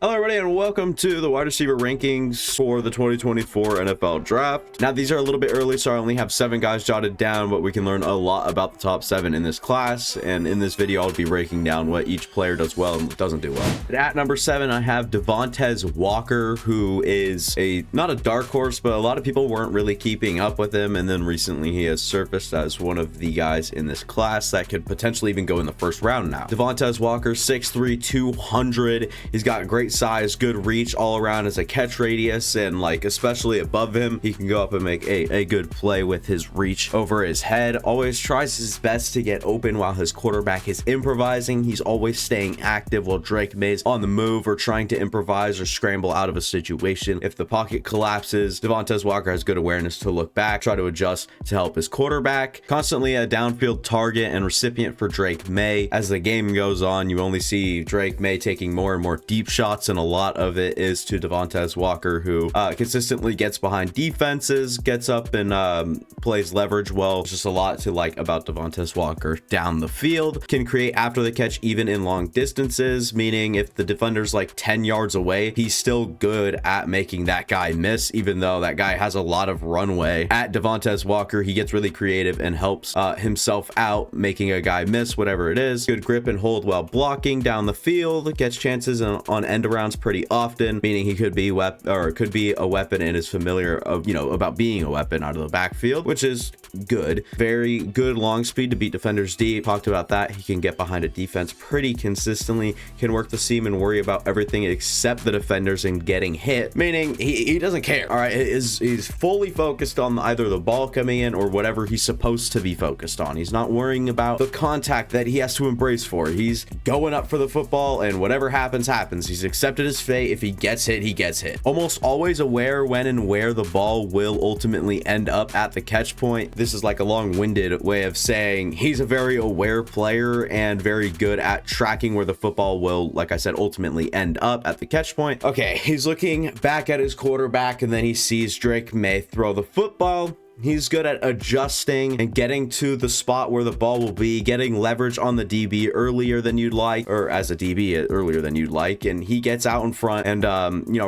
Hello everybody and welcome to the wide receiver rankings for the 2024 NFL draft. Now these are a little bit early, so I only have 7 guys jotted down, but we can learn a lot about the top 7 in this class. And in this video, I'll be breaking down what each player does well and doesn't do well. And at number 7, I have Devonta Walker, who is not a dark horse, but a lot of people weren't really keeping up with him. And then recently he has surfaced as one of the guys in this class that could potentially even go in the first round now. Devonta Walker, 6'3", 200. He's got great size, good reach all around as a catch radius, and like especially above him, he can go up and make a good play with his reach over his head. Always tries his best to get open while his quarterback is improvising. He's always staying active while Drake May's on the move or trying to improvise or scramble out of a situation. If the pocket collapses, Devonta Walker has good awareness to look back, try to adjust to help his quarterback. Constantly a downfield target and recipient for Drake May. As the game goes on, you only see Drake May taking more and more deep shots, and a lot of it is to Devonta Walker, who consistently gets behind defenses, gets up and plays leverage well. It's just a lot to like about Devonta Walker down the field. Can create after the catch even in long distances, meaning if the defender's like 10 yards away, he's still good at making that guy miss, even though that guy has a lot of runway. At Devonta Walker, he gets really creative and helps himself out, making a guy miss whatever it is. Good grip and hold while blocking down the field, gets chances on end arounds pretty often, meaning he could be a weapon and is familiar of about being a weapon out of the backfield, which is good. Very good long speed to beat defenders deep. Talked about that. He can get behind a defense pretty consistently, can work the seam and worry about everything except the defenders and getting hit, meaning he doesn't care. All right, he's fully focused on either the ball coming in or whatever he's supposed to be focused on. He's not worrying about the contact that he has to embrace for. He's going up for the football, and whatever happens happens. He's accepted his fate. If he gets hit, he gets hit. Almost always aware when and where the ball will ultimately end up at the catch point. This is like a long-winded way of saying he's a very aware player and very good at tracking where the football will, like I said, ultimately end up at the catch point. Okay, he's looking back at his quarterback and then he sees Drake May throw the football. He's good at adjusting and getting to the spot where the ball will be, getting leverage on the DB earlier than you'd like, or as a DB earlier than you'd like. And he gets out in front and,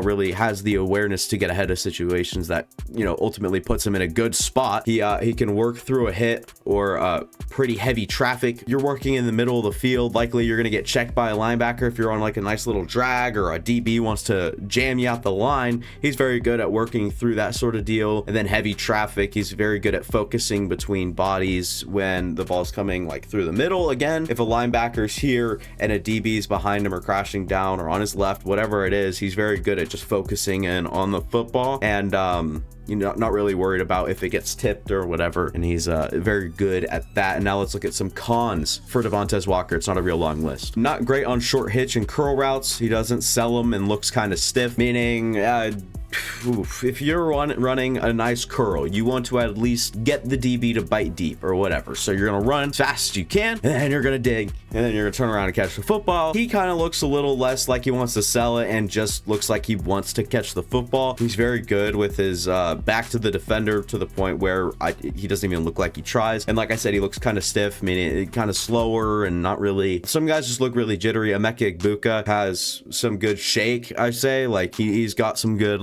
really has the awareness to get ahead of situations that, ultimately puts him in a good spot. He can work through a hit or pretty heavy traffic. You're working in the middle of the field. Likely you're going to get checked by a linebacker if you're on like a nice little drag, or a DB wants to jam you out the line. He's very good at working through that sort of deal. And then heavy traffic. He's very good at focusing between bodies when the ball's coming like through the middle. Again, if a linebacker's here and a DB's behind him or crashing down or on his left, whatever it is, he's very good at just focusing in on the football and not really worried about if it gets tipped or whatever. And he's very good at that. And now let's look at some cons for Devonta Walker. It's not a real long list. Not great on short hitch and curl routes. He doesn't sell them and looks kind of stiff, meaning if you're running a nice curl, you want to at least get the DB to bite deep or whatever. So you're going to run as fast as you can, and then you're going to dig, and then you're going to turn around and catch the football. He kind of looks a little less like he wants to sell it and just looks like he wants to catch the football. He's very good with his back to the defender to the point where he doesn't even look like he tries. And like I said, he looks kind of stiff, meaning kind of slower and not really. Some guys just look really jittery. Akiem Egbuka has some good shake, I say. Like he's got some good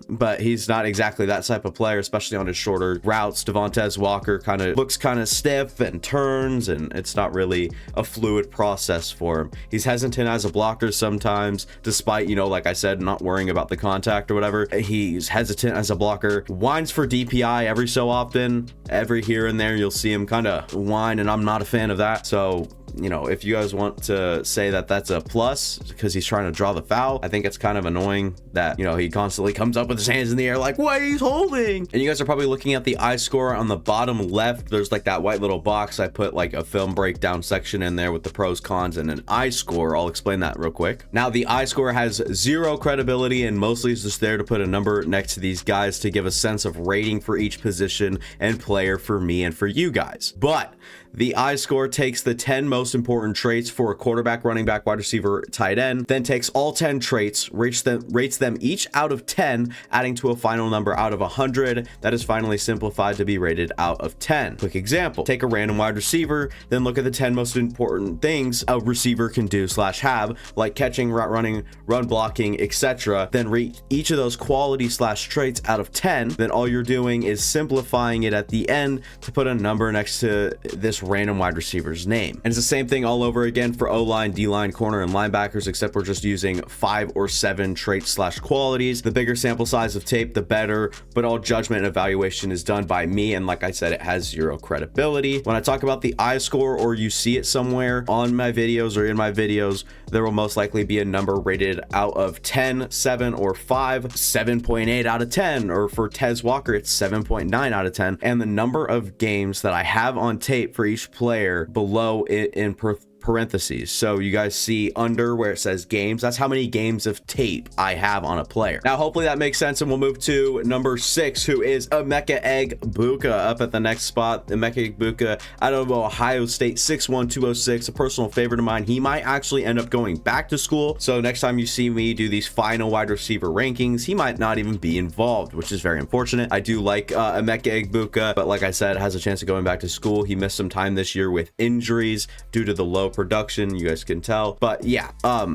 but he's not exactly that type of player, especially on his shorter routes. Devonta Walker looks kind of stiff and turns, and it's not really a fluid process for him. He's hesitant as a blocker sometimes, despite, like I said, not worrying about the contact or whatever. He's hesitant as a blocker, whines for DPI every so often. Every here and there, you'll see him kind of whine, and I'm not a fan of that. So if you guys want to say that that's a plus because he's trying to draw the foul, I think it's kind of annoying that, he constantly comes up with his hands in the air like, what he's holding. And you guys are probably looking at the eye score on the bottom left. There's like that white little box. I put like a film breakdown section in there with the pros, cons, and an eye score. I'll explain that real quick. Now, the eye score has zero credibility and mostly is just there to put a number next to these guys to give a sense of rating for each position and player for me and for you guys. But the eye score takes the 10 most most important traits for a quarterback, running back, wide receiver, tight end, then takes all 10 traits, rates them each out of 10, adding to a final number out of 100 that is finally simplified to be rated out of 10. Quick example, take a random wide receiver, then look at the 10 most important things a receiver can do / have, like catching, route running, run blocking, etc. Then rate each of those qualities / traits out of 10. Then all you're doing is simplifying it at the end to put a number next to this random wide receiver's name. And it's the same thing all over again for O-line, D-line, corner, and linebackers, except we're just using 5 or 7 traits / qualities. The bigger sample size of tape, the better, but all judgment and evaluation is done by me, and like I said, it has 0 credibility. When I talk about the I score, or you see it somewhere on my videos or in my videos, there will most likely be a number rated out of 10, 7, or 5, 7.8 out of 10, or for Tez Walker, it's 7.9 out of 10, and the number of games that I have on tape for each player below it in parentheses. So you guys see under where it says games, that's how many games of tape I have on a player. Now hopefully that makes sense, and we'll move to number 6, who is Akiem Egbuka up at the next spot. Akiem Egbuka out of Ohio State, 6'1", 206, a personal favorite of mine. He might actually end up going back to school, so next time you see me do these final wide receiver rankings, he might not even be involved, which is very unfortunate. I do like Akiem Egbuka, but like I said, has a chance of going back to school. He missed some time this year with injuries due to the low production, you guys can tell, but yeah,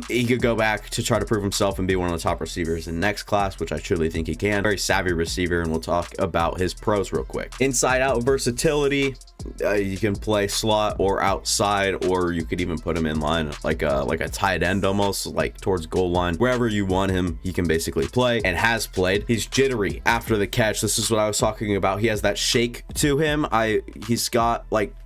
he could go back to try to prove himself and be one of the top receivers in next class, which I truly think he can. Very savvy receiver, and we'll talk about his pros real quick. Inside out versatility, you can play slot or outside, or you could even put him in line like a tight end, almost like towards goal line. Wherever you want him, he can basically play, and has played. He's jittery after the catch. This is what I was talking about. He has that shake to him.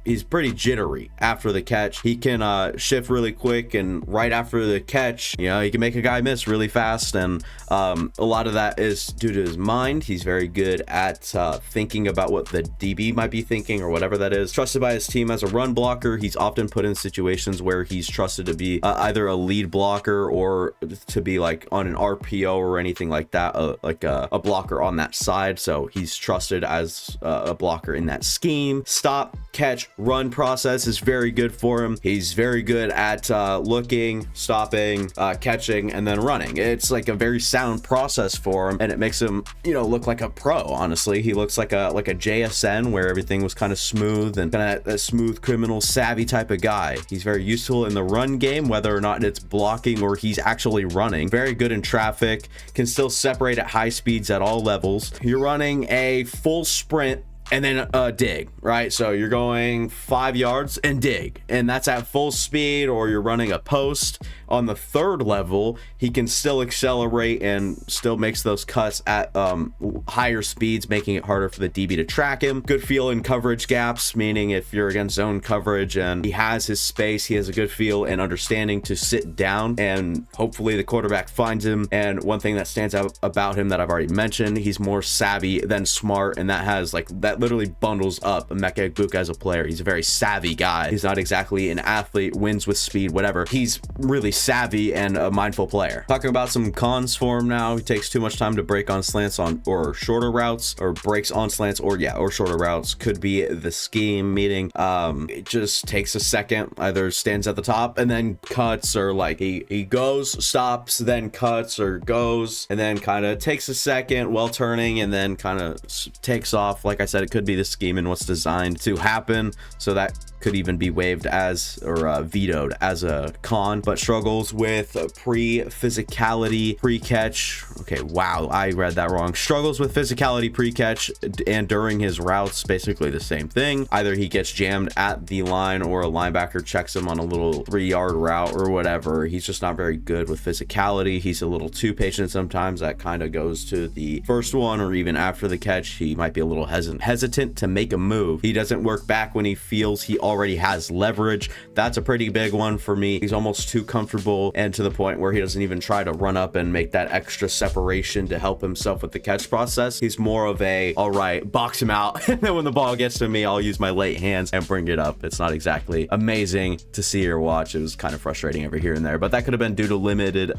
He's pretty jittery after the catch. He can shift really quick, and right after the catch, you know, he can make a guy miss really fast, and a lot of that is due to his mind. He's very good at thinking about what the DB might be thinking, or whatever that is. Trusted by his team as a run blocker. He's often put in situations where he's trusted to be either a lead blocker or to be like on an RPO or anything like that, like a blocker on that side. So he's trusted as a blocker in that scheme. Stop, catch, run process is very good for him. He's very good at looking, stopping, catching, and then running. It's like a very sound process for him, and it makes him, you know, look like a pro. Honestly, he looks like a JSN, where everything was kind of smooth and kind of a smooth, criminal, savvy type of guy. He's very useful in the run game, whether or not it's blocking or he's actually running. Very good in traffic, can still separate at high speeds at all levels. You're running a full sprint and then dig, right? So you're going 5 yards and dig, and that's at full speed. Or you're running a post on the 3rd level, he can still accelerate and still makes those cuts at higher speeds, making it harder for the DB to track him. Good feel in coverage gaps, meaning if you're against zone coverage and he has his space, he has a good feel and understanding to sit down, and hopefully the quarterback finds him. And one thing that stands out about him that I've already mentioned, he's more savvy than smart, and that has that literally bundles up Akiem Egbuka as a player. He's a very savvy guy. He's not exactly an athlete, wins with speed, whatever. He's really savvy and a mindful player. Talking about some cons for him now, he takes too much time to break on slants or shorter routes, or breaks on slants or shorter routes. Could be the scheme, meaning it just takes a second, either stands at the top and then cuts, or like he goes, stops, then cuts, or goes and then kind of takes a second while turning and then kind of takes off. Like I said, it could be the scheme and what's designed to happen, so that could even be waived as, or vetoed as a con. But struggles with physicality pre-catch. Okay, wow, I read that wrong. Struggles with physicality pre-catch and during his routes, basically the same thing. Either he gets jammed at the line, or a linebacker checks him on a little 3-yard route or whatever. He's just not very good with physicality. He's a little too patient sometimes. That kind of goes to the first one, or even after the catch, he might be a little hesitant to make a move. He doesn't work back when he feels he already has leverage. That's a pretty big one for me. He's almost too comfortable comfortable, and to the point where he doesn't even try to run up and make that extra separation to help himself with the catch process. He's more of a, all right, box him out, and then when the ball gets to me, I'll use my late hands and bring it up. It's not exactly amazing to see or watch. It was kind of frustrating every here and there, but that could have been due to limited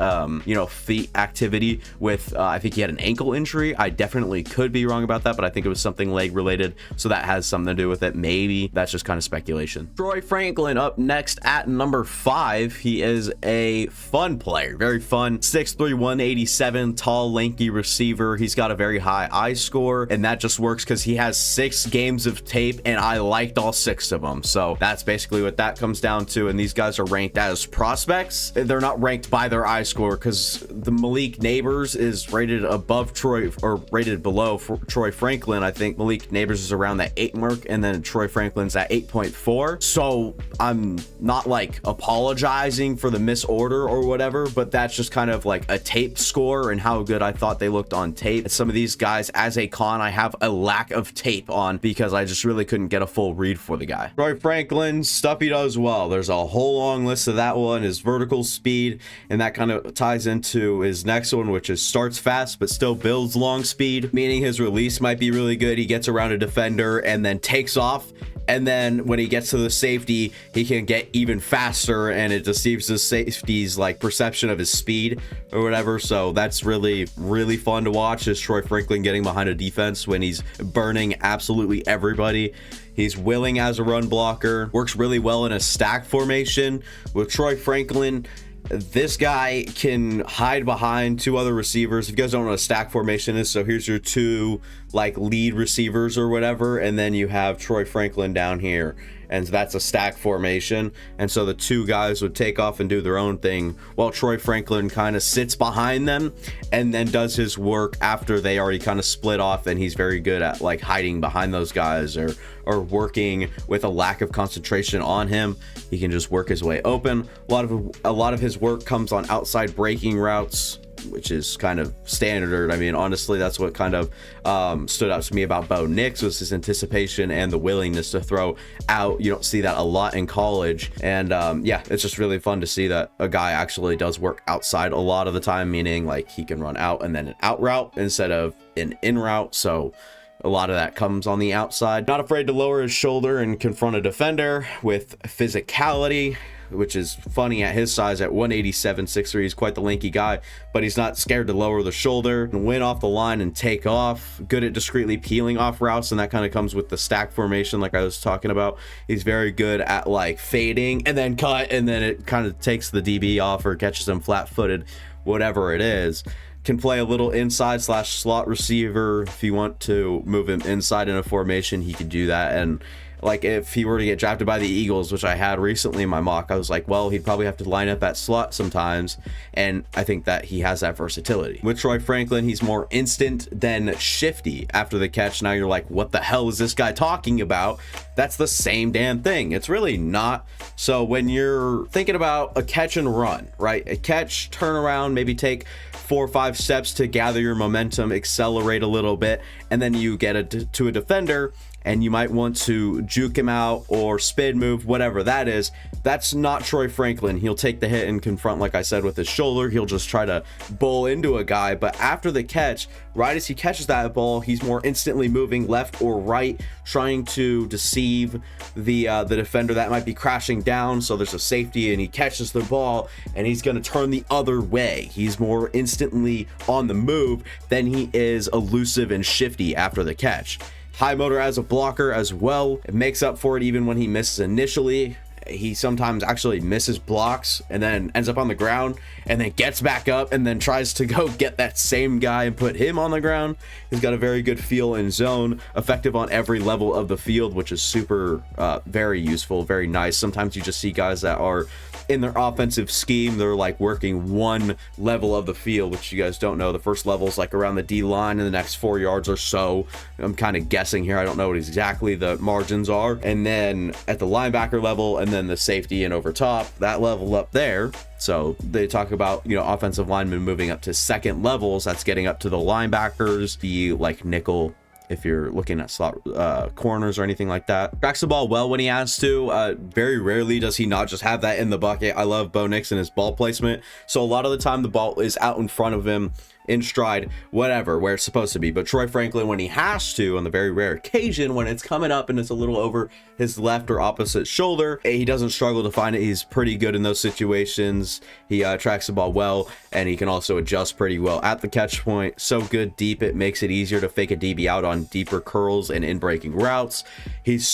feet activity with I think he had an ankle injury. I definitely could be wrong about that, but I think it was something leg related, so that has something to do with it. Maybe that's just kind of speculation. Troy Franklin up next at number 5. He is a fun player, very fun, 6'3", 187, tall, lanky receiver. He's got a very high I score, and that just works because he has 6 games of tape, and I liked all 6 of them. So that's basically what that comes down to. And these guys are ranked as prospects. They're not ranked by their I score, because the Malik Neighbors is rated above Troy, or rated below for Troy Franklin. I think Malik Neighbors is around that 8 mark, and then Troy Franklin's at 8.4. So I'm not like apologizing for the misorder or whatever, but that's just kind of like a tape score and how good I thought they looked on tape. And some of these guys, as a con, I have a lack of tape on because I just really couldn't get a full read for the guy. Troy Franklin, stuff he does well. There's a whole long list of that one. His vertical speed, and that kind of ties into his next one, which is starts fast but still builds long speed, meaning his release might be really good. He gets around a defender and then takes off, and then when he gets to the safety, he can get even faster, and it deceives the safety's like perception of his speed or whatever. So that's really fun to watch, is Troy Franklin getting behind a defense when he's burning absolutely everybody. He's willing as a run blocker, works really well in a stack formation. With Troy Franklin, this guy can hide behind 2 other receivers. If you guys don't know what a stack formation is, so here's your 2 like lead receivers or whatever, and then you have Troy Franklin down here, and that's a stack formation. And so the 2 guys would take off and do their own thing while Troy Franklin kind of sits behind them and then does his work after they already kind of split off. And he's very good at like hiding behind those guys, or working with a lack of concentration on him. He can just work his way open. A lot of his work comes on outside breaking routes, which is kind of standard. I mean, honestly, that's what kind of stood out to me about Bo Nix, was his anticipation and the willingness to throw out. You don't see that a lot in college, and yeah, it's just really fun to see that a guy actually does work outside a lot of the time, meaning like he can run out and then an out route instead of an in route. So a lot of that comes on the outside. Not afraid to lower his shoulder and confront a defender with physicality, which is funny at his size. At 187, 6'3", he's quite the lanky guy, but he's not scared to lower the shoulder and win off the line and take off. Good at discreetly peeling off routes, and that kind of comes with the stack formation like I was talking about. He's very good at like fading and then cut, and then it kind of takes the DB off or catches him flat-footed, whatever it is. Can play a little inside / slot receiver. If you want to move him inside in a formation, he could do that. And like if he were to get drafted by the Eagles, which I had recently in my mock, I was like, well, he'd probably have to line up at slot sometimes, and I think that he has that versatility. With Troy Franklin, he's more instant than shifty after the catch. Now you're like, what the hell is this guy talking about? That's the same damn thing. It's really not. So when you're thinking about a catch and run, right? A catch, turn around, maybe take 4 or 5 steps to gather your momentum, accelerate a little bit, and then you get to a defender, and you might want to juke him out or spin move, whatever that is. That's not Troy Franklin. He'll take the hit and confront, like I said, with his shoulder. He'll just try to bowl into a guy, but after the catch, right as he catches that ball, he's more instantly moving left or right, trying to deceive the defender that might be crashing down. So there's a safety, and he catches the ball, and he's going to turn the other way. He's more instantly on the move than he is elusive and shifty after the catch. High motor as a blocker as well. It makes up for it even when he misses initially. He sometimes actually misses blocks and then ends up on the ground and then gets back up and then tries to go get that same guy and put him on the ground. He's got a very good feel in zone, effective on every level of the field, which is super, very useful, very nice. Sometimes you just see guys that are in their offensive scheme, they're like working one level of the field, which you guys don't know. The first level is like around the D line, and the next 4 yards or so. I'm kind of guessing here. I don't know what exactly the margins are. And then at the linebacker level, and then the safety and over top, that level up there. So they talk about, you know, offensive linemen moving up to second levels. That's getting up to the linebackers, the like nickel if you're looking at slot corners or anything like that. Tracks the ball well when he has to. Very rarely does he not just have that in the bucket. I love Bo Nix and his ball placement. So a lot of the time the ball is out in front of him, in stride, whatever, where it's supposed to be. But Troy Franklin, when he has to, on the very rare occasion when it's coming up and it's a little over his left or opposite shoulder, he doesn't struggle to find it. He's pretty good in those situations. He tracks the ball well, and he can also adjust pretty well at the catch point. So good deep, it makes it easier to fake a DB out on deeper curls and in breaking routes. Is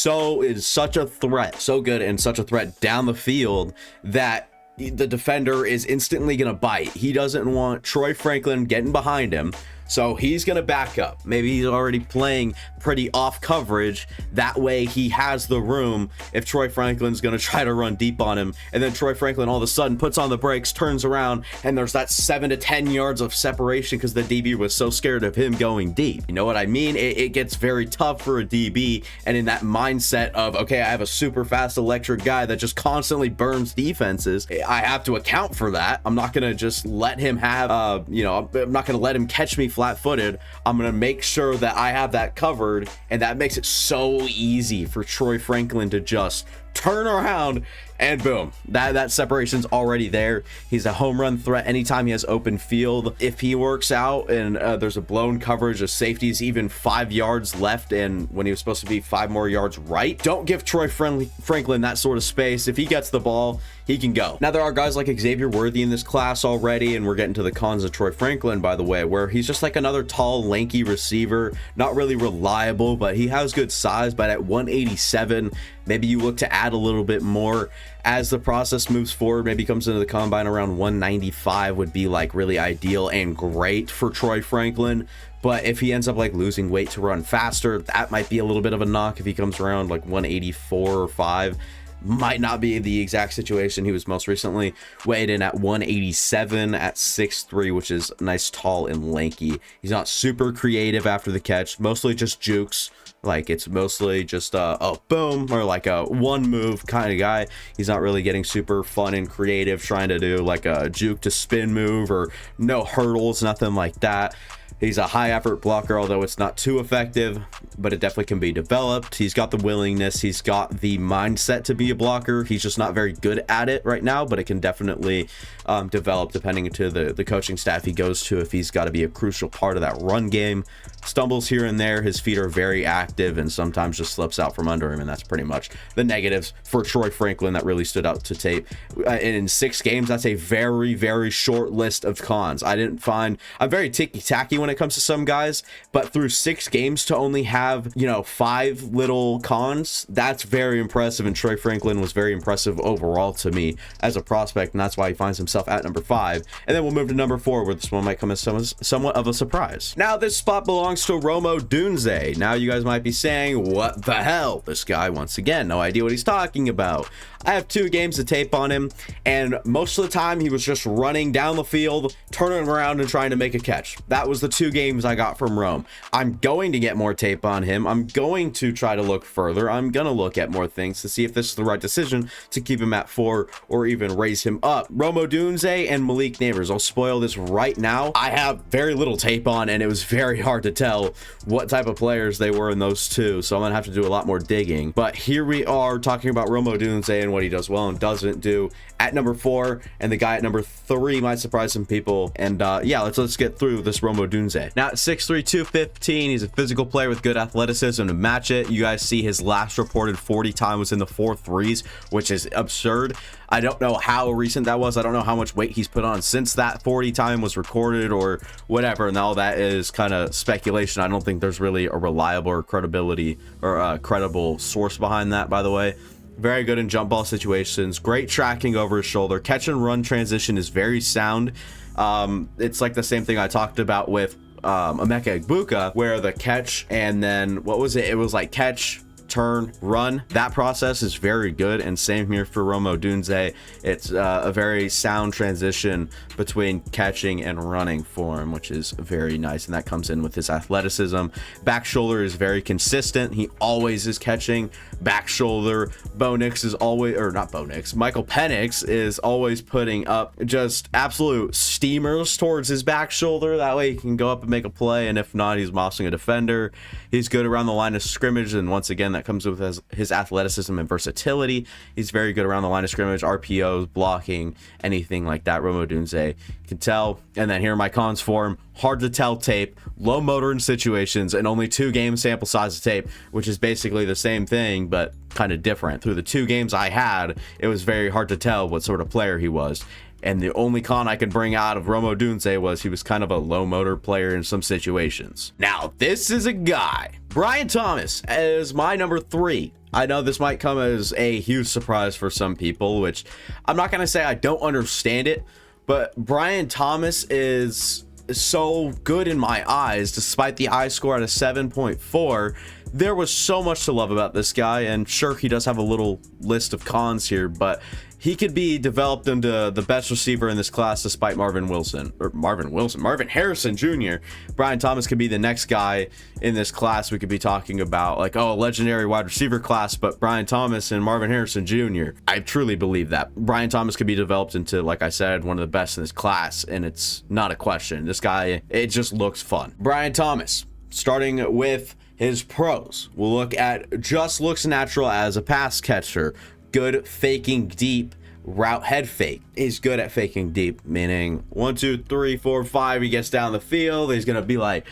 such a threat, so good and such a threat down the field that the defender is instantly going to bite. He doesn't want Troy Franklin getting behind him, so he's going to back up. Maybe he's already playing pretty off coverage. That way he has the room if Troy Franklin's going to try to run deep on him, and then Troy Franklin all of a sudden puts on the brakes, turns around, and there's that 7 to 10 yards of separation because the DB was so scared of him going deep. You know what I mean? It gets very tough for a DB, and in that mindset of, okay, I have a super fast electric guy that just constantly burns defenses, I have to account for that. I'm not going to just let him have, I'm not going to let him catch me flat-footed. I'm going to make sure that I have that covered, and that makes it so easy for Troy Franklin to just turn around and boom, that separation's already there. He's a home run threat anytime he has open field. If he works out and there's a blown coverage of safeties even 5 yards left, and when he was supposed to be 5 more yards right, don't give Troy Franklin that sort of space. If he gets the ball, he can go. Now, there are guys like Xavier Worthy in this class already, and we're getting to the cons of Troy Franklin, by the way, where he's just like another tall, lanky receiver, not really reliable, but he has good size. But at 187, maybe you look to add a little bit more as the process moves forward. Maybe comes into the combine around 195 would be like really ideal and great for Troy Franklin. But if he ends up like losing weight to run faster, that might be a little bit of a knock. If he comes around like 184 or 5, might not be the exact situation. He was most recently weighed in at 187 at 6'3", which is nice, tall, and lanky. He's not super creative after the catch, mostly just jukes. Like, it's mostly just a boom or like a one move kind of guy. He's not really getting super fun and creative trying to do like a juke to spin move or no hurdles, nothing like that. He's a high effort blocker, although it's not too effective, but it definitely can be developed. He's got the willingness, he's got the mindset to be a blocker. He's just not very good at it right now, but it can definitely develop depending to the coaching staff he goes to, if he's got to be a crucial part of that run game. Stumbles here and there, his feet are very active and sometimes just slips out from under him, and that's pretty much the negatives for Troy Franklin that really stood out to tape. In 6 games, that's a very, very short list of cons. I'm very ticky-tacky when it comes to some guys, but through 6 games to only have 5 little cons, that's very impressive. And Troy Franklin was very impressive overall to me as a prospect, and that's why he finds himself at number 5. And then we'll move to number 4, where this one might come as somewhat of a surprise. Now this spot belongs to Rome Odunze. Now you guys might be saying, what the hell? This guy, once again, no idea what he's talking about. I have 2 games of tape on him, and most of the time he was just running down the field, turning around and trying to make a catch. That was the 2 games I got from Rome. I'm going to get more tape on him. I'm going to try to look further. I'm going to look at more things to see if this is the right decision to keep him at 4 or even raise him up. Rome Odunze and Malik Neighbors. I'll spoil this right now. I have very little tape on, and it was very hard to tell what type of players they were in those 2, so I'm going to have to do a lot more digging. But here we are talking about Rome Odunze and what he does well and doesn't do at number 4, and the guy at number 3 might surprise some people. And yeah, let's get through this Rome Odunze. Now at 6'3", 215, he's a physical player with good athleticism to match it. You guys see his last reported 40 time was in the 4.3s, which is absurd. I don't know how recent that was. I don't know how much weight he's put on since that 40 time was recorded or whatever, and all that is kind of speculation. I don't think there's really a reliable or credibility or a credible source behind that, by the way. Very good in jump ball situations, great tracking over his shoulder. Catch and run transition is very sound. It's like the same thing I talked about with Akiem Egbuka, where the catch and then what was it? It was like catch turn, run. That process is very good, and same here for Rome Odunze. It's a very sound transition between catching and running for him, which is very nice, and that comes in with his athleticism. Back shoulder is very consistent. He always is catching back shoulder. Bo Nix is always, or not Bo Nix, Michael Penix is always putting up just absolute steamers towards his back shoulder. That way he can go up and make a play, and if not, he's mossing a defender. He's good around the line of scrimmage, and once again, that comes with his athleticism and versatility. He's very good around the line of scrimmage, RPOs, blocking, anything like that. Rome Odunze can tell. And then here are my cons for him. Hard to tell tape, low motor in situations, and only 2 game sample size of tape, which is basically the same thing, but kind of different. Through the 2 games I had, it was very hard to tell what sort of player he was. And the only con I could bring out of Rome Odunze was he was kind of a low motor player in some situations. Now, this is a guy. Brian Thomas is my number 3. I know this might come as a huge surprise for some people, which I'm not going to say I don't understand it, but Brian Thomas is so good in my eyes, despite the eye score at a 7.4. There was so much to love about this guy, and sure, he does have a little list of cons here, but he could be developed into the best receiver in this class despite Marvin Harrison Jr. Brian Thomas could be the next guy in this class. We could be talking about like, oh, a legendary wide receiver class, but Brian Thomas and Marvin Harrison Jr. I truly believe that Brian Thomas could be developed into, like I said, one of the best in this class, and it's not a question. This guy, it just looks fun. Brian Thomas, starting with his pros, we'll look at just looks natural as a pass catcher. Good faking deep route head fake. He's good at faking deep, meaning 1, 2, 3, 4, 5. He gets down the field. He's gonna be like,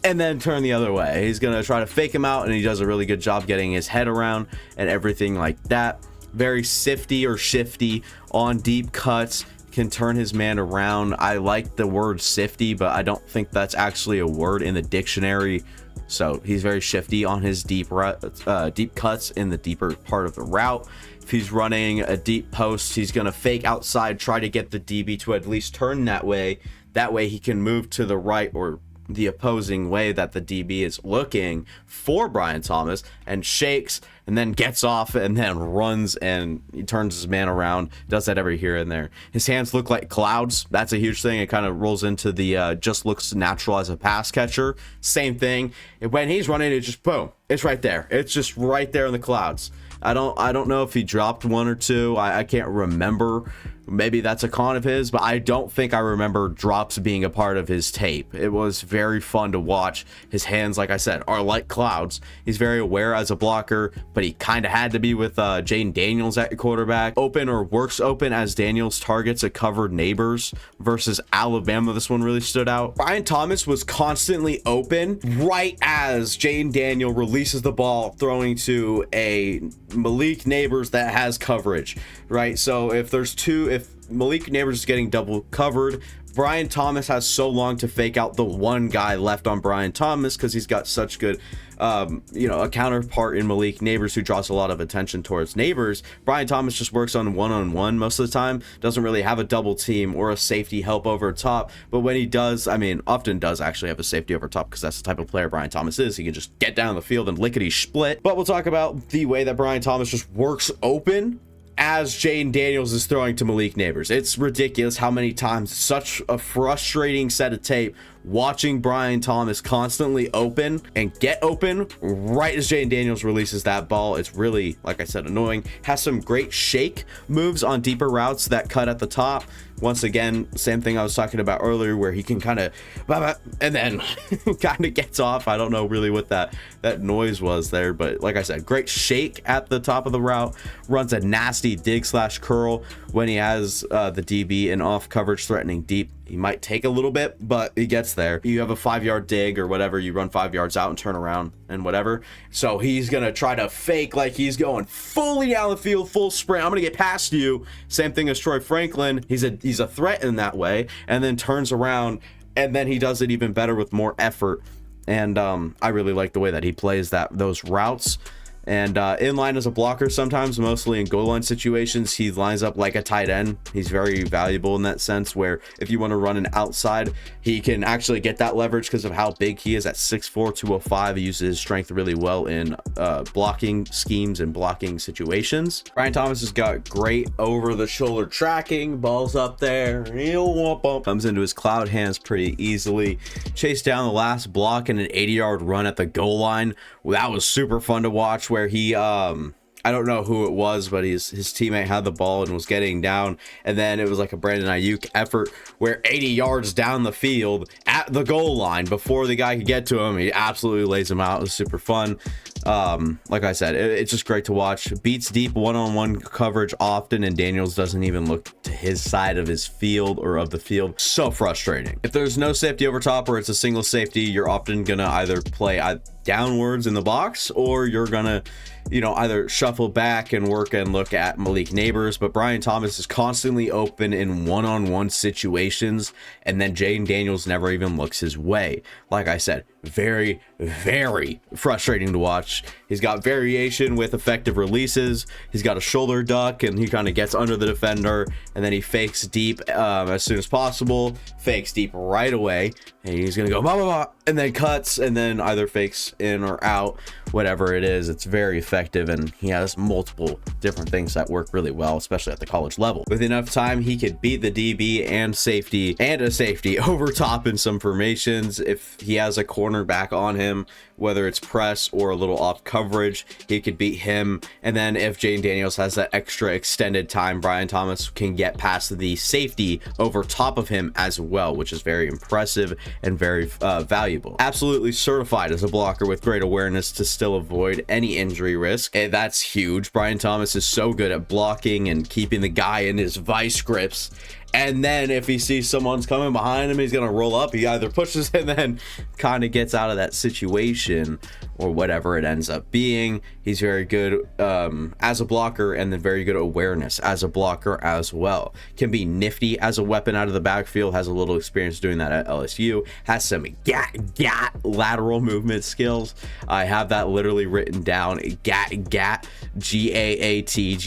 and then turn the other way. He's gonna try to fake him out, and he does a really good job getting his head around and everything like that. Very sifty or shifty on deep cuts. Can turn his man around. I like the word sifty, but I don't think that's actually a word in the dictionary. So he's very shifty on his deep cuts in the deeper part of the route. If he's running a deep post, he's going to fake outside, try to get the DB to at least turn that way. That way he can move to the right or the opposing way that the DB is looking for Brian Thomas, and shakes and then gets off and then runs, and he turns his man around. Does that every here and there. His hands look like clouds. That's a huge thing. It kind of rolls into the just looks natural as a pass catcher. Same thing. And when he's running, it just boom. It's right there. It's just right there in the clouds. I don't know if he dropped 1 or 2. I can't remember. Maybe that's a con of his, but I don't think I remember drops being a part of his tape. It was very fun to watch. His hands, like I said, are like clouds. He's very aware as a blocker, but he kind of had to be with Jaden Daniels at quarterback. Open or works open as Daniels targets a covered Neighbors versus Alabama. This one really stood out. Brian Thomas was constantly open right as Jaden Daniel releases the ball, throwing to a Malik Neighbors that has coverage, right? So if Malik Neighbors is getting double covered, Brian Thomas has so long to fake out the one guy left on Brian Thomas because he's got such good a counterpart in Malik Neighbors who draws a lot of attention towards Neighbors. Brian Thomas just works on one-on-one most of the time, doesn't really have a double team or a safety help over top, but when he does, often does actually have a safety over top because that's the type of player Brian Thomas is. He can just get down the field and lickety-split. But we'll talk about the way that Brian Thomas just works open as Jaden Daniels is throwing to Malik Neighbors. It's ridiculous how many times, such a frustrating set of tape, watching Brian Thomas constantly open and get open right as Jaden Daniels releases that ball. It's really, like I said, annoying. Has some great shake moves on deeper routes that cut at the top. Once again, same thing I was talking about earlier, where he can kind of and then kind of gets off. I don't know really what that noise was there, but like I said, great shake at the top of the route. Runs a nasty dig / curl when he has the DB in off coverage threatening deep. He might take a little bit, but he gets there. You have a 5-yard dig or whatever, you run 5 yards out and turn around and whatever. So he's going to try to fake like he's going fully down the field, full sprint. I'm going to get past you. Same thing as Troy Franklin. He's a threat in that way, and then turns around, and then he does it even better with more effort. And I really like the way that he plays those routes. And in line as a blocker sometimes, mostly in goal line situations, he lines up like a tight end. He's very valuable in that sense, where if you want to run an outside, he can actually get that leverage because of how big he is at 6'4", 205. He uses his strength really well in blocking schemes and blocking situations. Brian Thomas has got great over the shoulder tracking, balls up there, comes into his cloud hands pretty easily, chased down the last block in an 80-yard run at the goal line. Well, that was super fun to watch, where he I don't know who it was, but his teammate had the ball and was getting down, and then it was like a Brandon Ayuk effort where 80 yards down the field at the goal line before the guy could get to him, he absolutely lays him out. It was super fun. Like I said, it's just great to watch. Beats deep one-on-one coverage often, and Daniels doesn't even look to his side of his field or of the field. So frustrating. If there's no safety over top or it's a single safety, you're often gonna either play downwards in the box, or you're gonna, you know, either shuffle back and work and look at Malik Neighbors. But Brian Thomas is constantly open in one-on-one situations, and then Jaden Daniels never even looks his way. Like I said, very, very frustrating to watch. He's got variation with effective releases. He's got a shoulder duck, and he kind of gets under the defender, and then he fakes deep as soon as possible, fakes deep right away, and he's gonna go blah, blah, blah, and then cuts, and then either fakes in or out, whatever it is. It's very effective, and he has multiple different things that work really well, especially at the college level. With enough time, he could beat the DB and safety and a safety over top in some formations. If he has a cornerback on him, whether it's press or a little off coverage, he could beat him. And then if Jaden Daniels has that extra extended time, Brian Thomas can get past the safety over top of him as well, which is very impressive and very valuable. Absolutely certified as a blocker with great awareness to still avoid any injury risk, and that's huge. Brian Thomas is so good at blocking and keeping the guy in his vice grips, and then if he sees someone's coming behind him, he's gonna roll up. He either pushes and then kind of gets out of that situation, or whatever it ends up being. He's very good as a blocker, and then very good awareness as a blocker as well. Can be nifty as a weapon out of the backfield, has a little experience doing that at LSU, has some gat lateral movement skills. I have that literally written down, gat, G-A-A-T.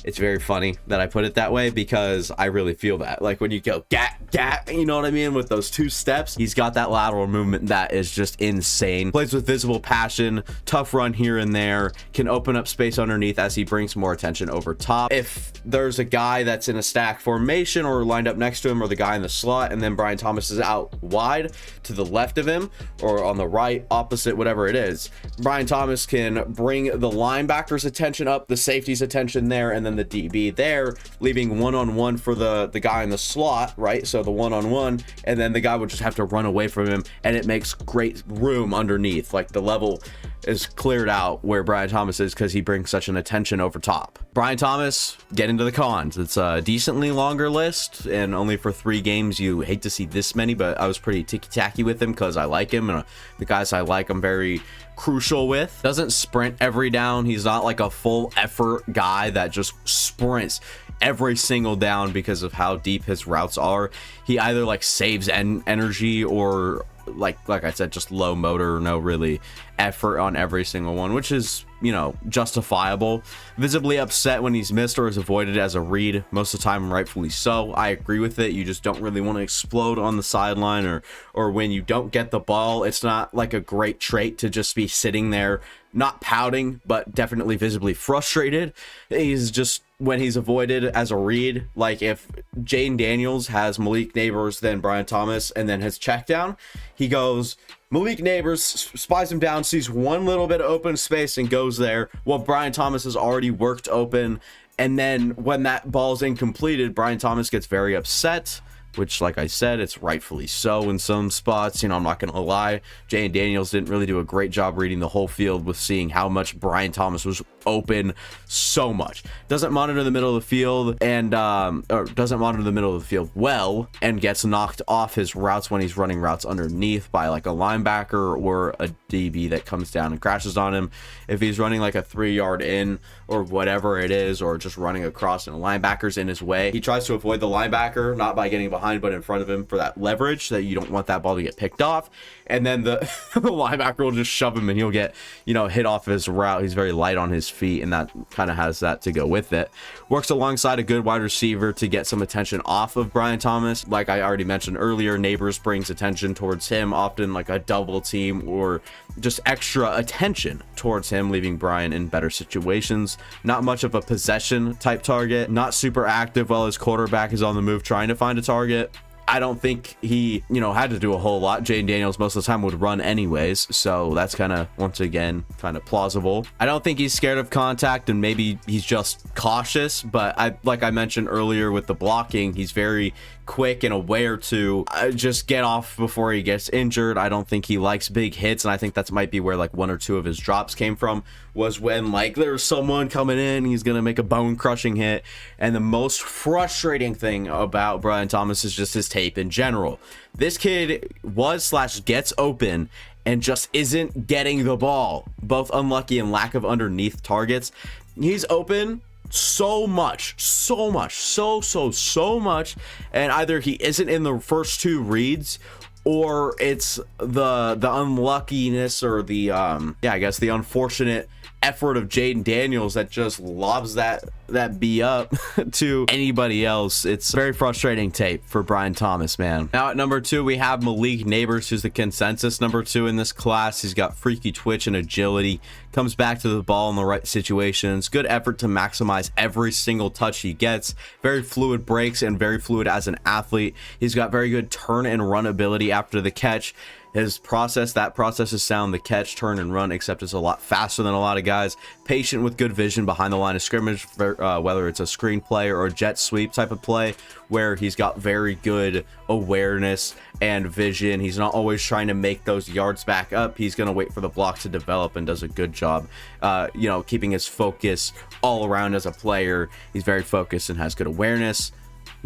It's very funny that I put it that way, because I really feel that, like when you go gat, you know what I mean, with those two steps, he's got that lateral movement that is just insane. Plays with visible passion, tough run here and there, can open up space underneath as he brings more attention over top. If there's a guy that's in a stack formation or lined up next to him, or the guy in the slot, and then Brian Thomas is out wide to the left of him or on the right, opposite, whatever it is, Brian Thomas can bring the linebacker's attention up, the safety's attention there, and then the DB there, leaving one-on-one for the guy in the slot, right? So the one-on-one, and then the guy would just have to run away from him, and it makes great room underneath. Like the level is cleared out where Brian Thomas is, because he brings such an attention over top. Brian Thomas, get into the cons. It's a decently longer list, and only for 3 games. You hate to see this many, but I was pretty ticky-tacky with him because I like him, and the guys I like, I'm very crucial with. Doesn't sprint every down. He's not like a full effort guy that just sprints every single down because of how deep his routes are. He either like saves energy, or like I said, just low motor, no really effort on every single one, which is, you know, justifiable. Visibly upset when he's missed or is avoided as a read, most of the time rightfully so. I agree with it. You just don't really want to explode on the sideline, or when you don't get the ball. It's not like a great trait to just be sitting there not pouting, but definitely visibly frustrated. He's just, when he's avoided as a read, like if Jaden Daniels has Malik Neighbors, then Brian Thomas, and then his check down, he goes Malik Neighbors, spies him down, sees one little bit of open space and goes there, while Brian Thomas has already worked open. And then when that ball's incompleted, Brian Thomas gets very upset, which, like I said, it's rightfully so in some spots. You know, I'm not going to lie. Jaden Daniels didn't really do a great job reading the whole field with seeing how much Brian Thomas was open so much. Doesn't monitor the middle of the field and or doesn't monitor the middle of the field well, and gets knocked off his routes when he's running routes underneath by like a linebacker or a DB that comes down and crashes on him. If he's running like a 3-yard in or whatever it is, or just running across and a linebacker's in his way, he tries to avoid the linebacker, not by getting behind but in front of him for that leverage that you don't want that ball to get picked off. And then the linebacker will just shove him and he'll get, you know, hit off his route. He's very light on his feet, and that kind of has that to go with it. Works alongside a good wide receiver to get some attention off of Brian Thomas. Like I already mentioned earlier, Neighbors brings attention towards him, often like a double team or just extra attention towards him, leaving Brian in better situations. Not much of a possession type target, not super active while his quarterback is on the move trying to find a target. I don't think he, you know, had to do a whole lot. Jaden Daniels most of the time would run anyways, so that's kind of, once again, kind of plausible. I don't think he's scared of contact, and maybe he's just cautious, but like I mentioned earlier with the blocking, he's very quick and aware to just get off before he gets injured. I don't think he likes big hits, and I think that might be where like 1 or 2 of his drops came from, was when like there's someone coming in, he's gonna make a bone crushing hit. And the most frustrating thing about Brian Thomas is just his tape in general. This kid gets open and just isn't getting the ball, both unlucky and lack of underneath targets. He's open so much, and either he isn't in the first 2 reads, or it's the unluckiness or the I guess the unfortunate effort of Jaden Daniels that just lobs that B up to anybody else. It's very frustrating tape for Brian Thomas, man. Now at number 2, we have Malik Neighbors, who's the consensus number 2 in this class. He's got freaky twitch and agility, comes back to the ball in the right situations, good effort to maximize every single touch he gets, very fluid breaks and very fluid as an athlete. He's got very good turn and run ability after the catch. That process is sound. The catch, turn, and run, except it's a lot faster than a lot of guys. Patient with good vision behind the line of scrimmage, whether it's a screen play or a jet sweep type of play, where he's got very good awareness and vision. He's not always trying to make those yards back up. He's going to wait for the block to develop and does a good job, you know, keeping his focus all around as a player. He's very focused and has good awareness.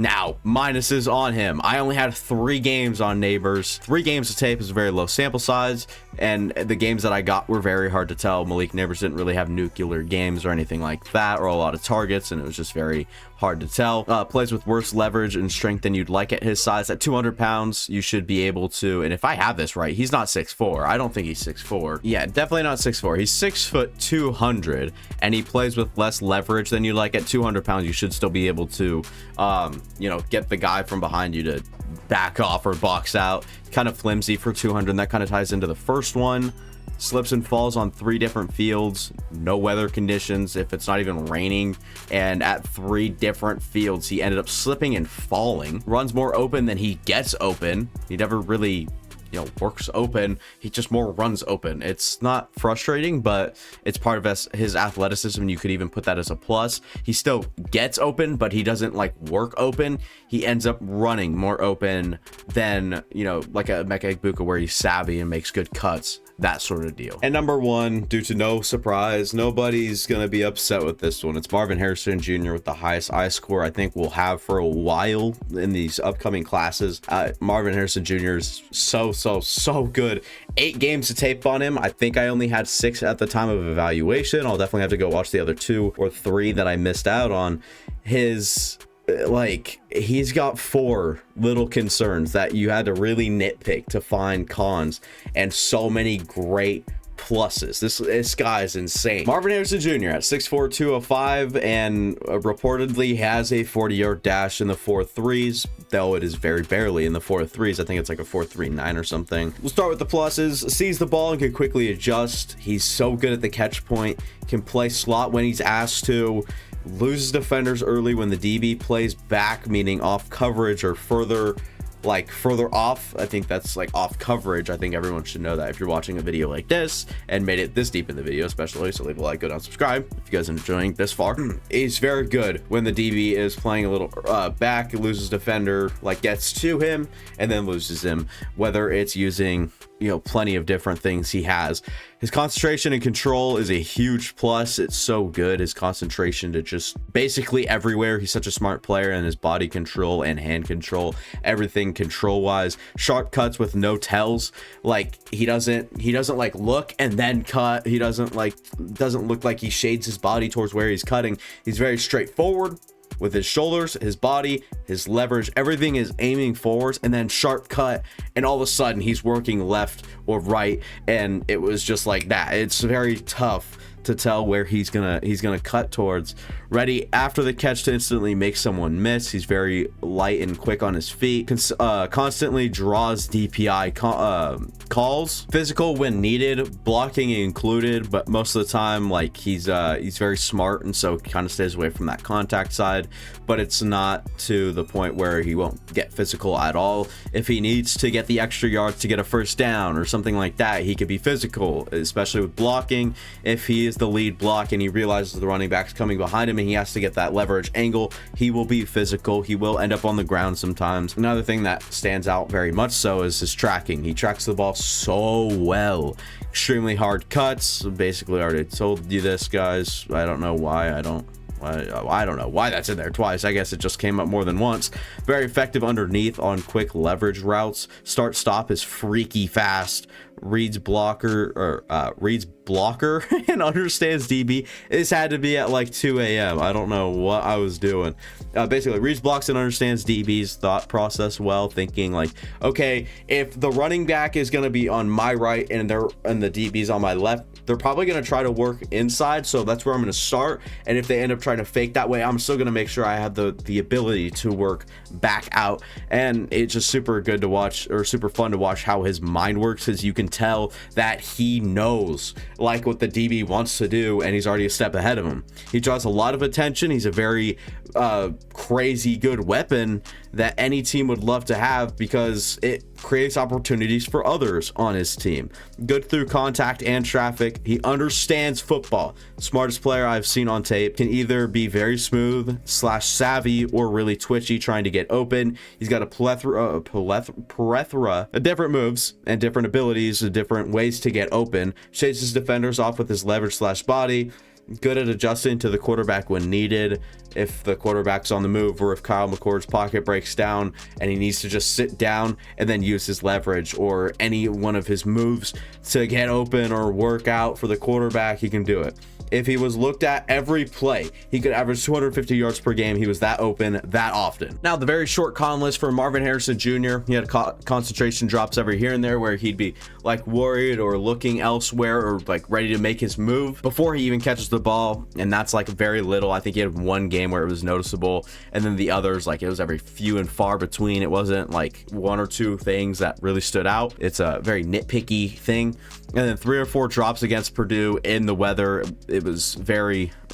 Now, minuses on him. I only had 3 games on Neighbors. 3 games of tape is a very low sample size, and the games that I got were very hard to tell. Malik Neighbors didn't really have nuclear games or anything like that, or a lot of targets, and it was just very hard to tell. Plays with worse leverage and strength than you'd like at his size. At 200 pounds, you should be able to, and if I have this right, he's not 6'4". I don't think he's 6'4". Yeah, definitely not 6'4". He's 6 foot 200, and he plays with less leverage than you like. At 200 pounds, you should still be able to, you know, get the guy from behind you to back off or box out. Kind of flimsy for 200, and that kind of ties into the first one. Slips and falls on 3 different fields, no weather conditions, if it's not even raining, and at 3 different fields he ended up slipping and falling. Runs more open than he gets open. He never really, you know, works open. He just more runs open. It's not frustrating, but it's part of his athleticism. You could even put that as a plus. He still gets open, but he doesn't like work open. He ends up running more open than, you know, like a Akiem Egbuka, where he's savvy and makes good cuts, that sort of deal. And number 1, due to no surprise, nobody's gonna be upset with this one. It's Marvin Harrison Jr. with the highest I score I think we'll have for a while in these upcoming classes. Marvin Harrison Jr. is so good. 8 games to tape on him. I think I only had 6 at the time of evaluation. I'll definitely have to go watch the other 2 or 3 that I missed out on. His, like, he's got 4 little concerns that you had to really nitpick to find cons, and so many great pluses. This guy is insane. Marvin Harrison Jr. at 6'4", 205, and reportedly has a 40-yard dash in the 4.3s, though it is very barely in the 4.3s. I think it's like a 4.39 or something. We'll start with the pluses. Sees the ball and can quickly adjust. He's so good at the catch point, can play slot when he's asked to, loses defenders early when the DB plays back, meaning off coverage or further off. I think that's like off coverage. I think everyone should know that if you're watching a video like this and made it this deep in the video, especially. So leave a like, go down, subscribe if you guys are enjoying this far. He's very good when the DB is playing a little back, loses defender, like gets to him and then loses him, whether it's using plenty of different things he has. His concentration and control is a huge plus. It's so good. His concentration to just basically everywhere. He's such a smart player, and his body control and hand control, everything control wise. Sharp cuts with no tells. Like he doesn't like look and then cut. He doesn't look like he shades his body towards where he's cutting. He's very straightforward with his shoulders, his body, his leverage. Everything is aiming forwards, and then sharp cut, and all of a sudden he's working left or right, and it was just like that. It's very tough to tell where he's gonna cut towards. Ready after the catch to instantly make someone miss. He's very light and quick on his feet. Constantly draws DPI calls. Physical when needed, blocking included, but most of the time, like, he's very smart, and so kind of stays away from that contact side, but it's not to the point where he won't get physical at all. If he needs to get the extra yards to get a first down or something like that, he could be physical, especially with blocking. If he is the lead block and he realizes the running back's coming behind him and he has to get that leverage angle, he will be physical. He will end up on the ground sometimes. Another thing that stands out very much so is his tracking. He tracks the ball so well. Extremely hard cuts. Basically already told you this, guys. I don't know why I don't know why that's in there twice. I guess it just came up more than once. Very effective underneath on quick leverage routes. Start stop is freaky fast. Reads blocker and understands DB. This had to be at like 2 a.m. I don't know what I was doing. Basically reads blocks and understands DB's thought process well, thinking like, okay, if the running back is going to be on my right and the DB's on my left, they're probably going to try to work inside, so that's where I'm going to start. And if they end up trying to fake that way, I'm still going to make sure I have the ability to work back out. And it's just super good to watch, or super fun to watch how his mind works, because you can tell that he knows like what the DB wants to do, and he's already a step ahead of him. He draws a lot of attention. He's a very crazy good weapon that any team would love to have, because it creates opportunities for others on his team. Good through contact and traffic. He understands football. Smartest player I've seen on tape. Can either be very smooth / savvy or really twitchy trying to get open. He's got a plethora of different moves and different abilities, different ways to get open. Shades his defenders off with his leverage / body. Good at adjusting to the quarterback when needed. If the quarterback's on the move, or if Kyle McCord's pocket breaks down and he needs to just sit down and then use his leverage or any one of his moves to get open or work out for the quarterback, he can do it. If he was looked at every play, he could average 250 yards per game. He was that open that often. Now, the very short con list for Marvin Harrison Jr. He had concentration drops every here and there where he'd be like worried or looking elsewhere or like ready to make his move before he even catches the ball. And that's like very little. I think he had one game where it was noticeable. And then the others, like it was every few and far between. It wasn't like one or two things that really stood out. It's a very nitpicky thing. And then 3 or 4 drops against Purdue in the weather. It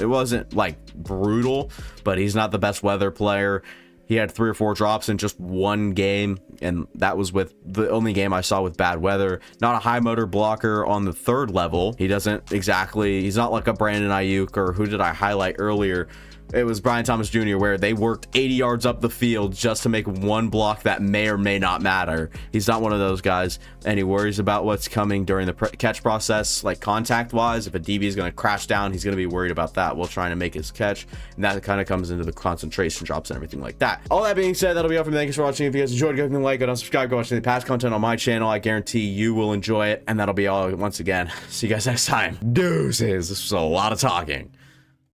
wasn't like brutal, but he's not the best weather player. He had 3 or 4 drops in just one game, and that was with the only game I saw with bad weather. Not a high motor blocker on the 3rd level. He's not like a Brandon Ayuk, or who did I highlight earlier? It was Brian Thomas Jr., where they worked 80 yards up the field just to make one block that may or may not matter. He's not one of those guys, and he worries about what's coming during the catch process, like contact-wise. If a DB is going to crash down, he's going to be worried about that while trying to make his catch, and that kind of comes into the concentration drops and everything like that. All that being said, that'll be all from me. Thanks for watching. If you guys enjoyed, go ahead and like, go down, subscribe, go watch any past content on my channel. I guarantee you will enjoy it, and that'll be all once again. See you guys next time. Deuces. This was a lot of talking.